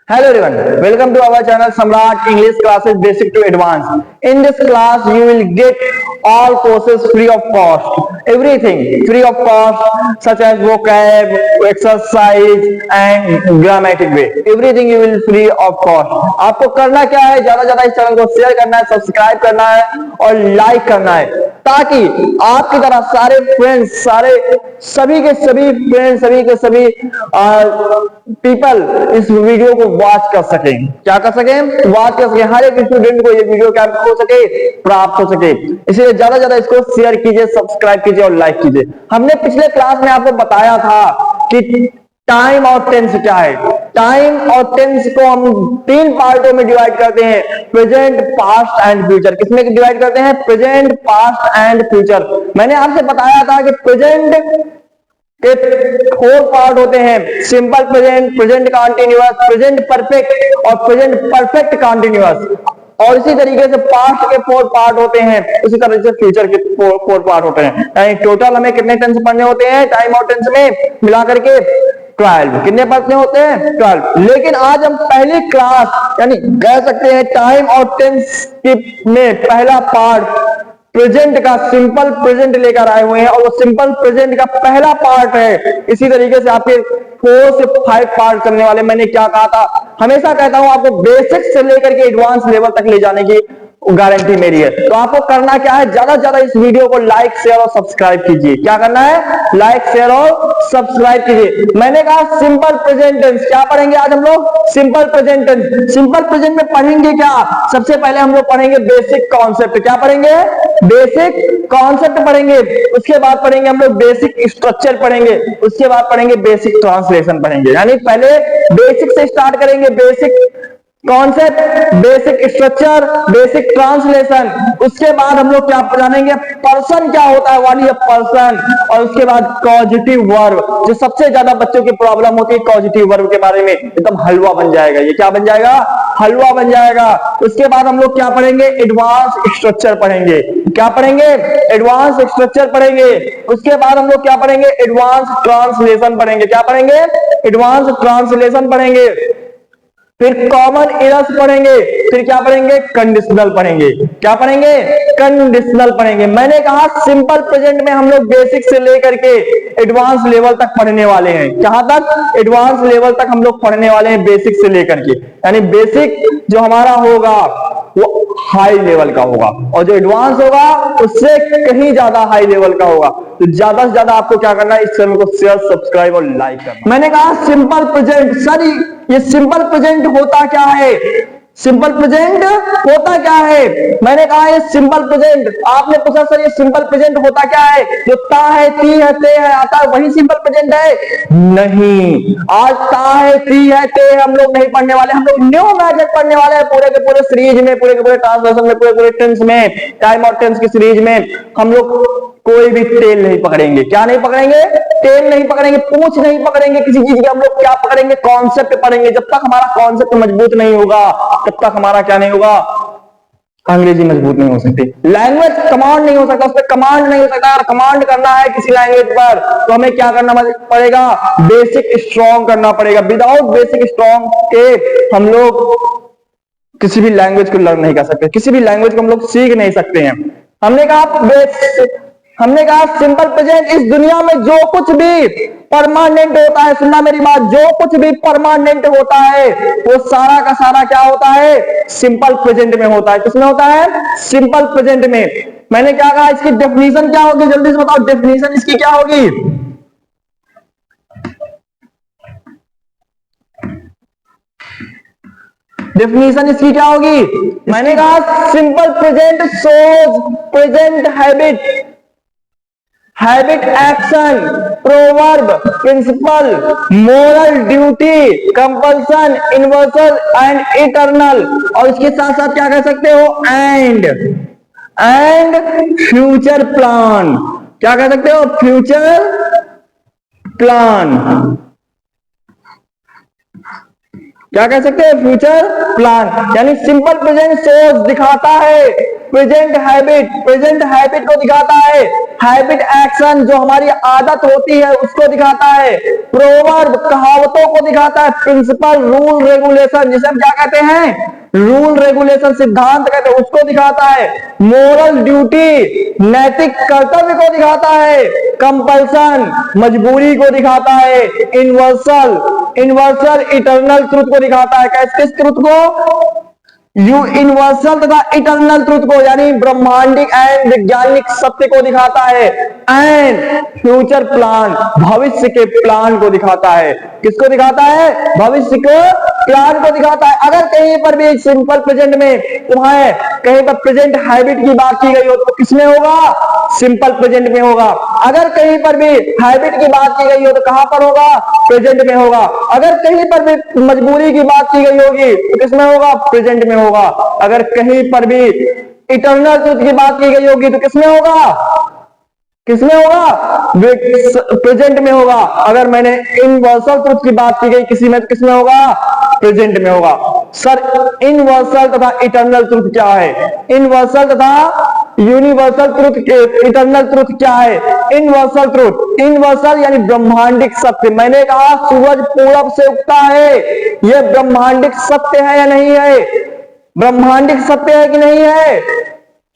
Hello everyone, welcome to our channel Samrat English Classes Basic to Advanced. In this class, you will get all courses free of cost. Everything free of cost, such as vocab, exercise, and grammatic way. Everything you will free of cost. आपको करना क्या है? ज्यादा ज्यादा इस channel को share करना है, सब्सक्राइब करना है और लाइक करना है, ताकि आपकी तरह सारे फ्रेंड्स, सभी के सभी पीपल इस वीडियो को वॉच कर सकें। क्या कर सकें? वॉच कर सकें। हर एक स्टूडेंट को ये वीडियो क्या हो सके, प्राप्त हो सके। इसलिए ज्यादा ज्यादा इसको शेयर कीजिए, सब्सक्राइब कीजिए और लाइक कीजिए। हमने पिछले क्लास में आपको बताया था कि टाइम और टेंस क्या है। टाइम और टेंस को हम तीन पार्टों में डिवाइड करते हैं, प्रेजेंट, पास्ट एंड फ्यूचर। किसमें डिवाइड करते हैं? Present, past and future. मैंने आपसे बताया था कि प्रेजेंट के 4 पार्ट होते हैं, simple present, present continuous, present perfect और प्रेजेंट परफेक्ट कंटीन्यूअस। और इसी तरीके से पास्ट के 4 पार्ट होते हैं, उसी तरह से फ्यूचर के 4 पार्ट होते हैं। यानी टोटल हमें कितने टेंस पढ़ने होते हैं टाइम और टेंस में मिलाकर के? 12। कितने पढ़ने होते हैं? 12। लेकिन आज हम पहली क्लास यानी कह सकते हैं टाइम और टेंस में पहला पार्ट प्रेजेंट का सिंपल प्रेजेंट लेकर आए हुए हैं, और वो सिंपल प्रेजेंट का पहला पार्ट है। इसी तरीके से आपके 4 से 5 पार्ट करने वाले। मैंने क्या कहा था? हमेशा कहता हूं आपको बेसिक से लेकर के एडवांस लेवल तक ले जाने की गारंटी मेरी है। तो आपको करना क्या है? ज्यादा से ज्यादा इस वीडियो को लाइक, शेयर और सब्सक्राइब कीजिए। क्या करना है? लाइक, शेयर और सब्सक्राइब कीजिए। मैंने कहा सिंपल प्रेजेंट टेंस। क्या पढ़ेंगे आज हम लोग? Simple present tense. Simple present में पढ़ेंगे क्या? सबसे पहले हम लोग पढ़ेंगे बेसिक कॉन्सेप्ट। क्या पढ़ेंगे? बेसिक कॉन्सेप्ट पढ़ेंगे। उसके बाद पढ़ेंगे हम लोग बेसिक स्ट्रक्चर पढ़ेंगे। उसके बाद पढ़ेंगे बेसिक ट्रांसलेशन पढ़ेंगे। यानी पहले बेसिक से स्टार्ट करेंगे, basic concept, basic structure, basic translation. उसके बाद हम लोग क्या जानेंगे? पर्सन क्या होता है, व्हाट इज अ पर्सन। और उसके बाद कॉजेटिव वर्ब, जो सबसे ज्यादा बच्चों की प्रॉब्लम होती है कॉजेटिव वर्ब के बारे में, एकदम हलवा बन जाएगा। ये क्या बन जाएगा? हलवा बन जाएगा। उसके बाद हम लोग क्या पढ़ेंगे? एडवांस स्ट्रक्चर पढ़ेंगे। क्या पढ़ेंगे? एडवांस स्ट्रक्चर पढ़ेंगे। उसके बाद हम लोग क्या पढ़ेंगे? एडवांस ट्रांसलेशन पढ़ेंगे। क्या पढ़ेंगे? एडवांस ट्रांसलेशन पढ़ेंगे। फिर कॉमन एरर्स पढ़ेंगे। फिर क्या पढ़ेंगे? कंडीशनल पढ़ेंगे। क्या पढ़ेंगे? कंडीशनल पढ़ेंगे। मैंने कहा सिंपल प्रेजेंट में हम लोग बेसिक से लेकर के एडवांस लेवल तक पढ़ने वाले हैं। कहां तक? एडवांस लेवल तक हम लोग पढ़ने वाले हैं, बेसिक से लेकर के। यानी बेसिक जो हमारा होगा वो हाई लेवल का होगा, और जो एडवांस होगा उससे कहीं ज्यादा हाई लेवल का होगा। तो ज्यादा से ज्यादा आपको क्या करना है? इस चैनल को शेयर, सब्सक्राइब और लाइक करना। मैंने कहा सिंपल प्रेजेंट। सर ये सिंपल प्रेजेंट होता क्या है? सिंपल प्रेजेंट होता क्या है? मैंने कहा ये सिंपल प्रेजेंट। आपने पूछा सर ये सिंपल प्रेजेंट होता क्या है? जो ता है, ती है, ते है आता है, वही सिंपल प्रेजेंट है? नहीं, आज ता है, ती है, ते है हम लोग नहीं पढ़ने वाले। हम लोग न्यू मैजिक पढ़ने वाले हैं पूरे के पूरे सीरीज में, पूरे के पूरे ट्रांसलेशन में, पूरे पूरे टेंस में, टाइम और टेंस की सीरीज में हम लोग कोई भी टेल नहीं पकड़ेंगे। क्या नहीं पकड़ेंगे? टेल नहीं पकड़ेंगे, पूंछ नहीं पकड़ेंगे किसी चीज की। हम लोग क्या पकड़ेंगे? कॉन्सेप्ट पढ़ेंगे। जब तक हमारा कॉन्सेप्ट मजबूत नहीं होगा तब तक हमारा क्या नहीं होगा? अंग्रेजी मजबूत नहीं हो सकती। लैंग्वेज कमांड नहीं हो सकता, उस पर कमांड नहीं हो सकता। अगर कमांड करना है किसी लैंग्वेज पर तो हमें क्या करना पड़ेगा? बेसिक स्ट्रॉन्ग करना पड़ेगा। विदाउट बेसिक स्ट्रॉन्ग के हम लोग किसी भी लैंग्वेज को लर्न नहीं कर सकते, किसी भी लैंग्वेज को हम लोग सीख नहीं सकते हैं। हमने कहा सिंपल प्रेजेंट, इस दुनिया में जो कुछ भी परमानेंट होता है, सुनना मेरी बात, जो कुछ भी परमानेंट होता है वो सारा का सारा क्या होता है? सिंपल प्रेजेंट में होता है। किसमें होता है? सिंपल प्रेजेंट में। मैंने क्या कहा? इसकी डेफिनेशन क्या होगी? जल्दी से बताओ, डेफिनेशन इसकी क्या होगी? डेफिनेशन इसकी क्या होगी? मैंने कहा simple present shows present habit, action, proverb, principle, moral duty, compulsion, universal and eternal. और इसके साथ साथ क्या कह सकते हो? And future plan. क्या कह सकते हो? Future plan. क्या कह सकते हैं? Future plan. यानी सिंपल प्रेजेंट सोच दिखाता है प्रेजेंट हैबिट को दिखाता है। हैबिट एक्शन जो हमारी आदत होती है उसको दिखाता है, प्रोवर्ब कहावतों को दिखाता है, प्रिंसिपल रूल रेगुलेशन जिसे हम क्या कहते हैं, रूल रेगुलेशन सिद्धांत कहते हैं उसको दिखाता है, मोरल ड्यूटी नैतिक कर्तव्य को दिखाता है, कंपल्सन मजबूरी को दिखाता है, यूनिवर्सल यूनिवर्सल इटर्नल ट्रुथ को दिखाता है। किस ट्रुथ को, यूनिवर्सल तथा इटर्नल ट्रुथ को, यानी ब्रह्मांडिक एंड वैज्ञानिक सत्य को दिखाता है, एंड फ्यूचर प्लान भविष्य के प्लान को दिखाता है। किसको दिखाता है, भविष्य के प्लान को दिखाता है। अगर कहीं पर भी सिंपल प्रेजेंट में तुम्हारे कहीं पर प्रेजेंट हैबिट की बात की गई हो तो किसमें होगा, सिंपल प्रेजेंट में होगा। अगर कहीं पर भी हैबिट की बात की गई हो तो कहां पर होगा, प्रेजेंट में होगा। अगर कहीं पर भी मजबूरी की बात की गई होगी तो किसमें होगा, प्रेजेंट में होगा। अगर कहीं पर भी इटर्नल ट्रुथ की बात की गई होगी तो किसमें होगा, किसमें होगा, प्रेजेंट में होगा। अगर मैंने यूनिवर्सल ट्रुथ की बात की गई किसी में तो किसमें होगा, प्रेजेंट में होगा। सर यूनिवर्सल तथा इटर्नल ट्रुथ क्या है, यूनिवर्सल तथा यूनिवर्सल ट्रुथ, इटर्नल ट्रुथ क्या है। यूनिवर्सल ट्रुथ, यूनिवर्सल यानी ब्रह्मांडिक सत्य। मैंने कहा सूरज पूरब से उगता है, यह ब्रह्मांडिक सत्य है या नहीं है, ब्रह्मांडिक सत्य है कि नहीं है।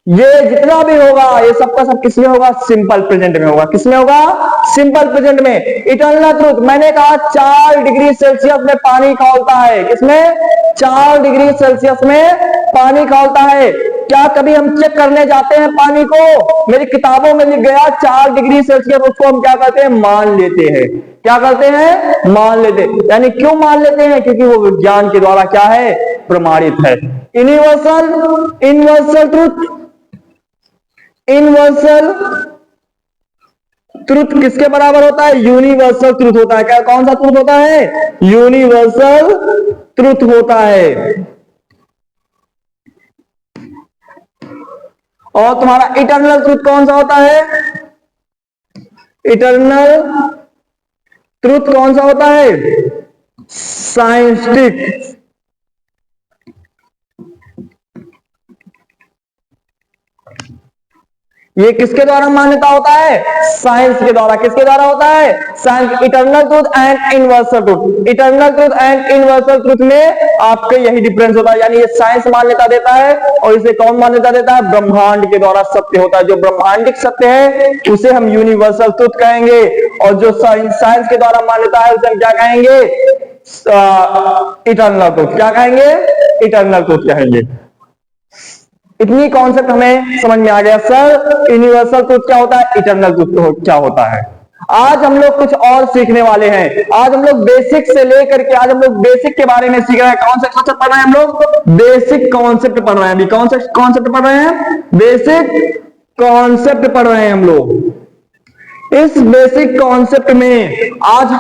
ये जितना भी होगा ये सबका सब किसमें होगा, सिंपल प्रेजेंट में होगा। किसमें होगा, सिंपल प्रेजेंट में। इटर्नल ट्रुथ, मैंने कहा 4 डिग्री सेल्सियस में पानी खौलता है। किसमें, 4 डिग्री सेल्सियस में पानी खौलता है। क्या कभी हम चेक करने जाते हैं पानी को, मेरी किताबों में लिख गया 4 डिग्री सेल्सियस, उसको हम क्या करते हैं, मान लेते हैं। क्या करते हैं, मान लेते हैं। यानी क्यों मान लेते हैं, क्योंकि वो विज्ञान के द्वारा क्या है, प्रमाणित है। Universal universal truth, universal truth किसके बराबर होता है, यूनिवर्सल ट्रुथ होता है। क्या, कौन सा ट्रुथ होता है, यूनिवर्सल ट्रुथ होता है। और तुम्हारा इटर्नल ट्रुथ कौन सा होता है, इटर्नल ट्रुथ कौन सा होता है, साइंटिफिक। ये किसके द्वारा मान्यता होता है, साइंस के द्वारा। किसके द्वारा होता है, science. Eternal truth and universal truth, eternal truth and universal truth में आपके यही डिफरेंस होता है। यानी ये साइंस मान्यता देता है और इसे कौन मान्यता देता है, ब्रह्मांड के द्वारा सत्य होता है। जो ब्रह्मांडिक सत्य है उसे हम यूनिवर्सल ट्रुथ कहेंगे, और जो साइंस के द्वारा मान्यता है उसे हम क्या कहेंगे, इटर्नल ट्रुथ। क्या कहेंगे, इटर्नल ट्रुथ कहेंगे। इतनी कॉन्सेप्ट हमें समझ में आ गया। सर यूनिवर्सल ट्रुथ क्या होता है, इटर्नल ट्रुथ क्या होता है। आज हम लोग कुछ और सीखने वाले हैं। आज हम लोग बेसिक से लेकर के, आज हम लोग बेसिक के बारे में सीख रहे हैं। कौन सा कॉन्सेप्ट पढ़ रहे हैं हम लोग, बेसिक कॉन्सेप्ट पढ़ रहे हैं। अभी कौन सा कॉन्सेप्ट पढ़ रहे हैं, बेसिक कॉन्सेप्ट पढ़ रहे हैं हम लोग। इस बेसिक कॉन्सेप्ट में आज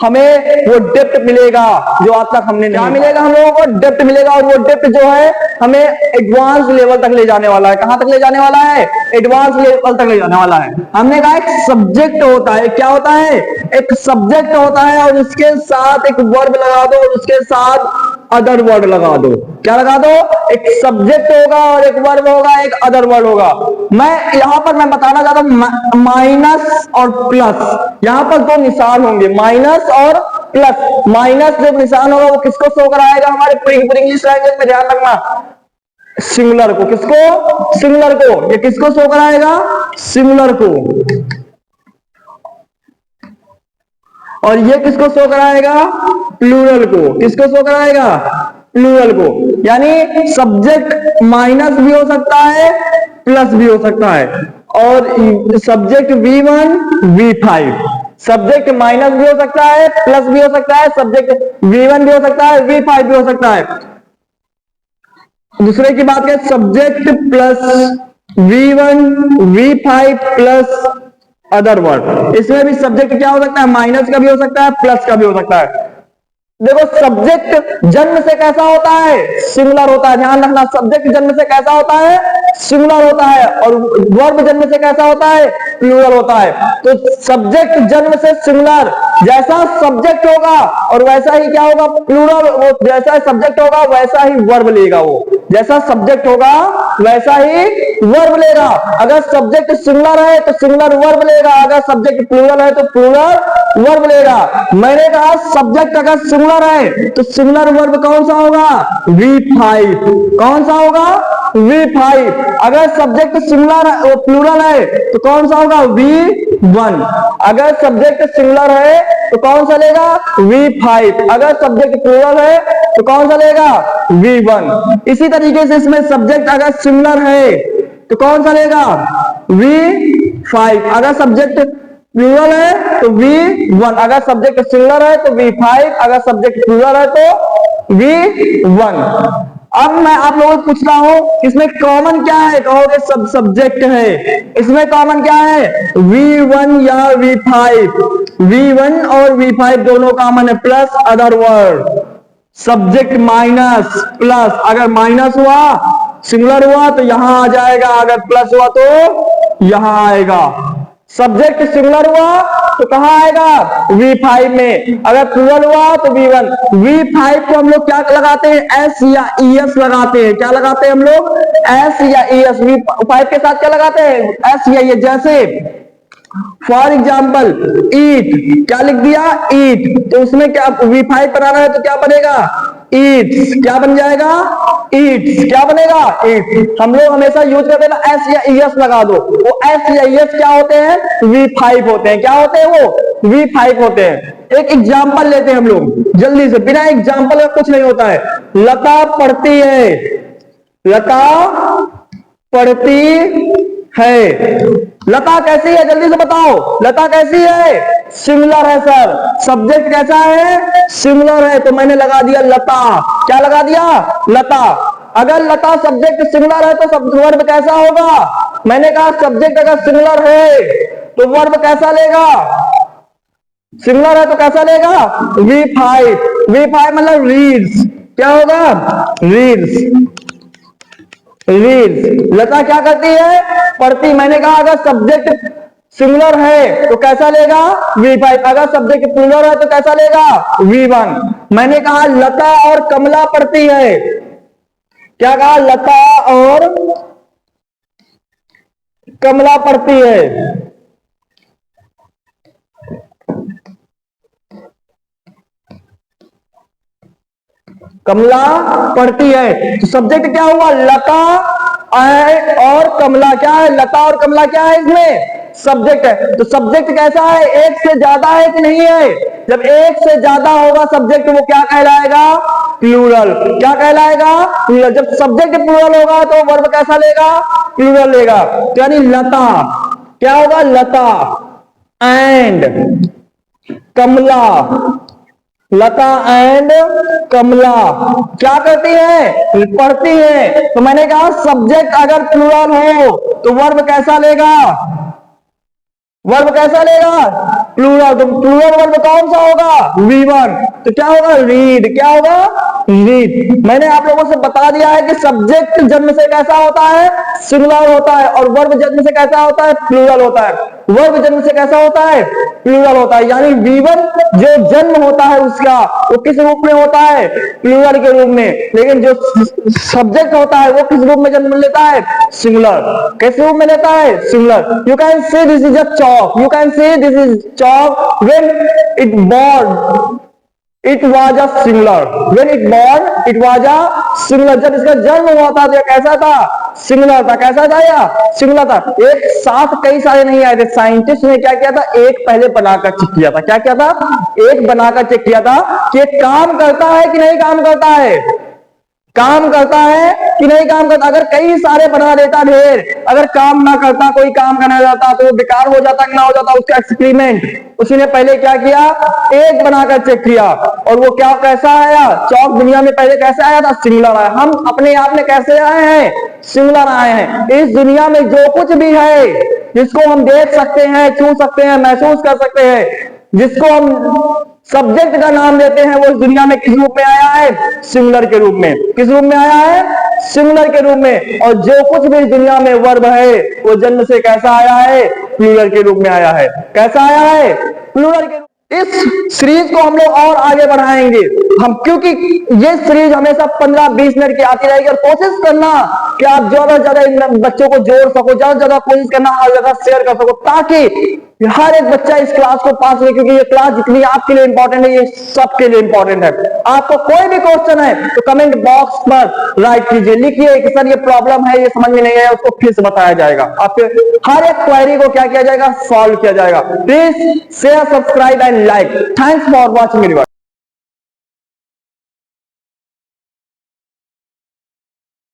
हमें वो डेप्थ मिलेगा जो आज तक हमने नहीं मिलेगा, हम लोगों को डेप्थ मिलेगा। और वो डेप्थ जो है हमें एडवांस लेवल तक ले जाने वाला है। कहां तक ले जाने वाला है, एडवांस लेवल तक ले जाने वाला है। हमने कहा एक सब्जेक्ट होता है, क्या होता है, एक सब्जेक्ट होता है, और उसके साथ एक वर्ब लगा दो और उसके साथ अदर वर्ड लगा दो। क्या लगा दो, एक सब्जेक्ट होगा और एक वर्ब होगा, एक अदर वर्ड होगा। मैं यहां पर मैं बताना चाहता हूं माइनस और प्लस। यहां पर 2 निशान होंगे, माइनस और प्लस। माइनस जो निशान होगा वो किसको शो कराएगा, हमारे पूरी इंग्लिश लैंग्वेज में ध्यान रखना, सिंगुलर को। किसको, सिंगुलर को। ये किसको शो कराएगा, सिंगुलर को। और ये किसको शो कराएगा, प्लूरल को। किसको शो कराएगा, प्लूरल को। यानी सब्जेक्ट माइनस भी हो सकता है, प्लस भी हो सकता है। और subject V1 V5, subject minus भी हो सकता है, प्लस भी हो सकता है, सब्जेक्ट V1 भी हो सकता है, V5 भी हो सकता है। दूसरे की बात करें, subject plus V1 V5 plus other word. इसमें भी सब्जेक्ट क्या हो सकता है, माइनस का भी हो सकता है, प्लस का भी हो सकता है। देखो सब्जेक्ट जन्म से कैसा होता है, सिंगुलर होता है। ध्यान रखना, सब्जेक्ट जन्म से कैसा होता है, सिंगुलर होता है। और वर्ब जन्म से कैसा होता है, प्लूरल होता है। तो सब्जेक्ट जन्म से सिंगुलर, जैसा सब्जेक्ट होगा और वैसा ही क्या होगा, प्लूरल। वो जैसा सब्जेक्ट होगा वैसा ही वर्ब लेगा। वो जैसा सब्जेक्ट होगा वैसा ही वर्ब लेगा। अगर सब्जेक्ट सिंगुलर है तो सिंगुलर वर्ब लेगा, अगर सब्जेक्ट प्लूरल है तो प्लूरल वर्ब लेगा। मैंने कहा सब्जेक्ट अगर सिंगुलर है तो सिंगुलर वर्ब कौन सा होगा? V5। कौन सा होगा? V5। अगर सब्जेक्ट सिंगुलर प्लूरल है तो कौन सा होगा? V1। अगर सब्जेक्ट सिंगुलर है तो कौन सा लेगा? V5। अगर सब्जेक्ट प्लूरल है तो कौन सा लेगा? V1। इसी तरीके से इसमें सब्जेक्ट अगर सिंगुलर है तो कौन सा लेगा? V5। अगर सब्जेक्ट प्लूरल है तो V1। अगर सब्जेक्ट सिंगुलर है तो V5। अगर सब्जेक्ट प्लूरल है तो V1। अब मैं आप लोगों से पूछ रहा हूं इसमें कॉमन क्या है? कहोगे सब सब्जेक्ट है। इसमें कॉमन क्या है? V1 या V5। V1 और V5 दोनों कॉमन है, plus other word. Subject minus plus, अगर माइनस हुआ सिंगुलर हुआ तो यहां आ जाएगा, अगर प्लस हुआ तो यहां आएगा। सब्जेक्ट सिंगुलर हुआ तो कहां आएगा? V5 में। अगर प्लूरल हुआ तो V1। V5 को हम लोग क्या लगाते हैं? S या ES लगाते हैं। क्या लगाते हैं हम लोग? S या ES। V5 के साथ क्या लगाते हैं? S या ES। जैसे फॉर एग्जाम्पल ईट, क्या लिख दिया? ईट। तो उसमें क्या V5 बनाना है तो क्या बनेगा? ईट्स। क्या बन जाएगा? ईट्स। क्या बनेगा? ईट्स। हम लोग हमेशा यूज करते हैं ना एस या ES लगा दो। वो एस या ES क्या होते हैं? V5 होते हैं। क्या होते हैं वो? V5 होते हैं। एक एग्जाम्पल लेते हैं हम लोग जल्दी से, बिना एग्जाम्पल का कुछ नहीं होता है। लता पढ़ती है। लता पढ़ती है। लता कैसी है? जल्दी से बताओ, लता कैसी है? सिंगुलर है सर। सब्जेक्ट कैसा है? सिंगुलर है, तो मैंने लगा दिया लता। क्या लगा दिया? लता। अगर लता सब्जेक्ट सिंगुलर है तो वर्ब कैसा होगा? मैंने कहा सब्जेक्ट अगर सिंगुलर है तो वर्ब कैसा लेगा? सिंगुलर है तो कैसा लेगा? V5। V5 मतलब रीड्स। क्या होगा? रीड्स। रीड्स। लता क्या करती है? पढ़ती। मैंने कहा अगर सब्जेक्ट सिंगुलर है तो कैसा लेगा? V5। अगर सब्जेक्ट प्लूरल है तो कैसा लेगा? V1। मैंने कहा लता और कमला पढ़ती है। क्या कहा? लता और कमला पढ़ती है। कमला पढ़ती है। तो सब्जेक्ट क्या हुआ? लता और कमला। क्या है? लता और कमला क्या है? इसमें सब्जेक्ट है। तो सब्जेक्ट कैसा है? एक से ज्यादा है कि नहीं है? जब एक से ज्यादा होगा सब्जेक्ट वो क्या कहलाएगा? प्लूरल। क्या कहलाएगा? प्लूरल। जब सब्जेक्ट प्लूरल होगा तो वर्ब कैसा लेगा? प्लूरल लेगा। तो यानी लता क्या होगा? लता एंड कमला। लता एंड कमला क्या करती है? पढ़ती है। तो मैंने कहा सब्जेक्ट अगर प्लूरल हो तो वर्ब कैसा लेगा? वर्ब कैसा लेगा? प्लूरल। तो प्लूरल वर्ब कौन सा होगा? V1। तो क्या होगा? रीड। क्या होगा? रीड। मैंने आप लोगों से बता दिया है कि सब्जेक्ट जन्म से कैसा होता है? सिंगुलर होता है। और वर्ब जन्म से कैसा होता है? प्लूरल होता है। वर्ब जन्म से कैसा होता है? प्लूरल होता है। यानी V1 जो जन्म होता है उसका वो किस रूप में होता है? प्लूरल के रूप में। लेकिन जो सब्जेक्ट होता है वो किस रूप में जन्म लेता है? सिंगुलर। किस रूप में लेता है? Singular. You can say this is a chalk. You can say this is chalk when it born. It was a singular. When it born, it was a singular. जब इसका जन्म हुआ था तो कैसा था? सिंगुलर था। कैसा था? या सिंगुलर था। एक साथ कई सारे नहीं आए थे। साइंटिस्ट ने क्या किया था? एक पहले बनाकर चेक किया था। क्या किया था? एक बनाकर चेक किया था कि काम करता है कि नहीं काम करता है। काम करता है कि नहीं काम करता। अगर कई सारे बना देता ढेर, अगर काम ना करता, कोई काम करना जाता तो बेकार हो जाता कि ना हो जाता उसका एक्सपेरिमेंट। उसी ने पहले क्या किया? एक बनाकर चेक किया और वो क्या कैसा आया? चौक दुनिया में पहले कैसे आया था? सिंगुलर आया। हम अपने आप में कैसे आए हैं? सिंगुलर आए हैं। इस दुनिया में जो कुछ भी है जिसको हम देख सकते हैं, छू सकते हैं, महसूस कर सकते हैं, जिसको हम सब्जेक्ट का नाम देते हैं, वो इस दुनिया में किस रूप में आया है? सिंगुलर के रूप में। किस रूप में आया है? सिंगुलर के रूप में। और जो कुछ भी इस दुनिया में वर्ब है वो जन्म से कैसा आया है? प्लूरल के रूप में आया है। कैसा आया है? प्लूरल के रूप। इस सीरीज को हम लोग और आगे बढ़ाएंगे हम, क्योंकि ये सीरीज हमेशा 15-20 मिनट की आती रहेगी। और कोशिश करना कि आप ज्यादा से ज्यादा इन बच्चों को जोड़ सको, ज्यादा से ज्यादा कोशिश करना हर जगह शेयर कर सको, ताकि हर एक बच्चा इस क्लास को पास हो, क्योंकि ये क्लास जितनी आपके लिए इंपॉर्टेंट है, ये सबके लिए इंपॉर्टेंट है। आपको कोई भी क्वेश्चन है तो कमेंट बॉक्स पर राइट कीजिए, लिखिए कि सर ये प्रॉब्लम है, ये समझ में नहीं आया, उसको फिर से बताया जाएगा। आपके हर एक क्वेरी को क्या किया जाएगा, सॉल्व किया जाएगा। Please share, subscribe and like. Thanks for watching.